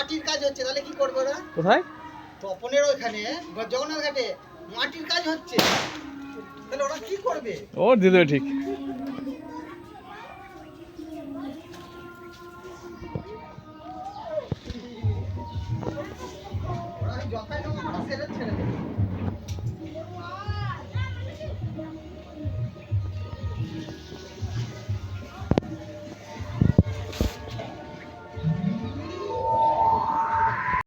মাটির কাজ হচ্ছে, তাহলে কি করবে ওরা? কোথায়? তপনের ওখানে জগন্নাথ ঘাটে মাটির কাজ হচ্ছে, তাহলে ওরা কি করবে? ও দিদি ঠিক। ওরা যথাই ছেড়ে দেবে।